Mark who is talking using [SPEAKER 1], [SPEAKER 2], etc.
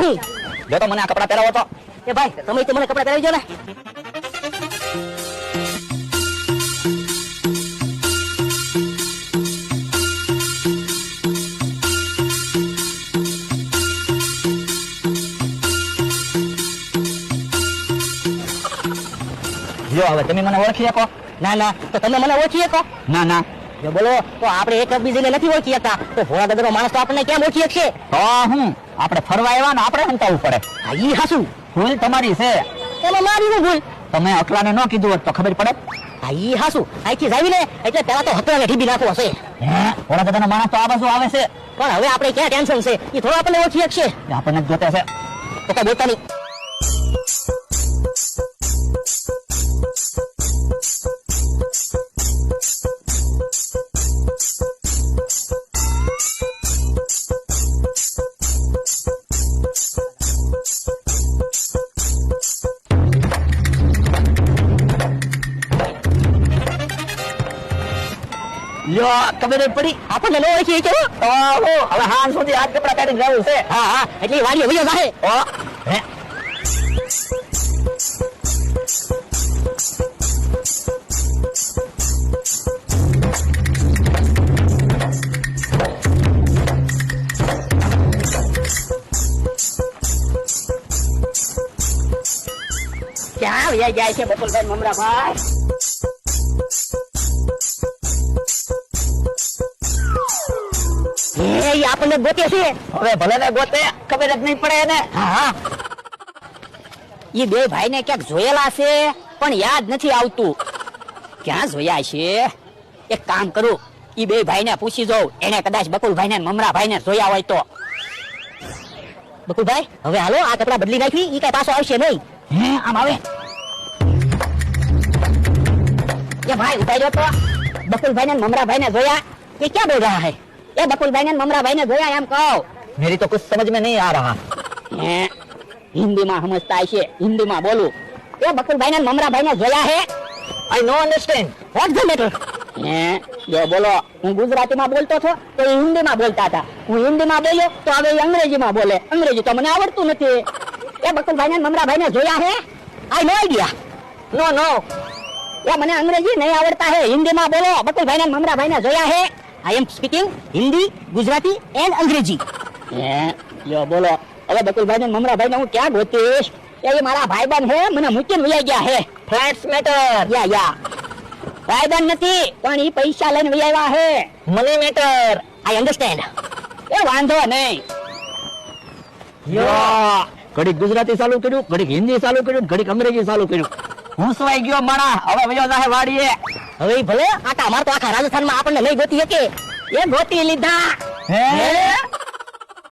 [SPEAKER 1] હું
[SPEAKER 2] જો તો મને આ કપડા પહેરાવો તો.
[SPEAKER 1] એ ભાઈ તમે તો મને કપડા પહેરાવી દો ને.
[SPEAKER 2] જો હવે તમે મને ઓળખી શકો?
[SPEAKER 1] ના ના, તો તમે મને ઓળખી શકો?
[SPEAKER 2] ના ના.
[SPEAKER 1] જો બોલો, તો આપણે એક બીજાને નથી ઓળખી શકતા, તો ભોળા દાદાનો માણસ તો આપણને કેમ ઓળખી શકશે?
[SPEAKER 2] તો હું આપણે ફરવા આવ્યા ને આપણે હંતાવવું પડે.
[SPEAKER 1] હા, ઈ હાસું.
[SPEAKER 2] ભૂલ તમારી છે.
[SPEAKER 1] એમાં મારી શું ભૂલ?
[SPEAKER 2] તમે અકલાને ન કીધું હોત તો ખબર પડે.
[SPEAKER 1] હા, ઈ હાસું. અહીંથી જાવીને એટલે પેલા તો હતરાને ઢીબી નાખવો હશે.
[SPEAKER 2] હે, ભોળા દાદાનો માણસ તો આ બાજુ આવે છે.
[SPEAKER 1] પણ હવે આપણે ક્યાં ટેન્શન છે? ઈ થોડો આપણને ઓળખી શકશે.
[SPEAKER 2] આપણને જ જોતે છે.
[SPEAKER 1] તો કઈ બોલતા નહીં.
[SPEAKER 2] લ્યો, ખબર જ પડી.
[SPEAKER 1] આપણને ન ઓળખી શકે હો.
[SPEAKER 2] તો હું હવે હાન સુધી હાથ કપડા કાઢીને જવું છે.
[SPEAKER 1] હા હા, એટલે ઈ વાડીએ વયો જાહે.
[SPEAKER 2] ઓ હે,
[SPEAKER 1] ક્યાં વયા જાય છે બકુલભાઈ મમરાભાઈ? એ ઈ આપણને ગોતે છે.
[SPEAKER 2] હવે ભલે ને ગોતે, ખબર જ નહીં પડે એને.
[SPEAKER 1] હા હા, ઈ બે ભાઈને ક્યાંક જોયેલા છે પણ યાદ નથી આવતું. ક્યાં જોયા છે? એક કામ કરું, ઈ બે ભાઈને પૂછી જોઉં, એને કદાચ બકુલભાઈને ને મમરાભાઈને જોયા હોય તો. બકુલભાઈ, હવે હાલો, આ કપડા બદલી નાખવી, ઈ કઈ પાછો આવશે નહીં.
[SPEAKER 2] હે, આમ આવે.
[SPEAKER 1] ये भाई उठाई दो तो। बकुल भाई ने ममरा भाई ने जोया, ये क्या बोल रहा है? ये बकुल भाई ने ममरा भाई ने जोया एम कहो।
[SPEAKER 2] मेरी तो कुछ समझ में नहीं आ रहा.
[SPEAKER 1] हिंदी में समझता है, हिंदी में बोलू. ये बकुल भाई ने ममरा भाई ने जोया है.
[SPEAKER 2] I no understand.
[SPEAKER 1] What's the matter? जो बोलो, હું ગુજરાતીમાં બોલતો હતો તો એ હિન્દીમાં બોલતા હતા. હું હિન્દીમાં બોલ્યો તો હવે એ અંગ્રેજીમાં બોલે. અંગ્રેજી તો મને આવડતું નથી. એ બકુલભાઈ ને મમરાભાઈ ને જોયા હે? આઈ નો આઈડિયા.
[SPEAKER 2] No, no.
[SPEAKER 1] ये मैंने अंग्रेजी नहीं आवड़ता है, हिंदी में बोलो. बकुल भाई ने ममरा भाई ने जोया है. I am speaking Hindi, Gujarati and अंग्रेजी. यो बोलो, હવે બકુલ ભાઈ ને મમરા ભાઈ ને હું ક્યાં ગોતીશ? એ મારા ભાઈબંધ હે, મને મૂકીને વયા ગયા હે.
[SPEAKER 2] Flats matter.
[SPEAKER 1] યા ભાઈબંધ નથી, પણ ઈ પૈસા લઈને વયા આવ્યા હે.
[SPEAKER 2] Money matter.
[SPEAKER 1] I understand. એ વાંધો નહીં.
[SPEAKER 2] યો, ઘડીક ગુજરાતી ચાલુ કર્યું, ઘડીક હિન્દી ચાલુ કર્યું, ઘડીક અંગ્રેજી ચાલુ કર્યું. હું સવાઈ ગયો માણા. હવે વયો જાહે વાડીએ.
[SPEAKER 1] હવે ભલે આટા માર તો આખા રાજસ્થાનમાં આપણને નહીં ગોતી શકે. એ ગોતી લીધા.
[SPEAKER 2] હે?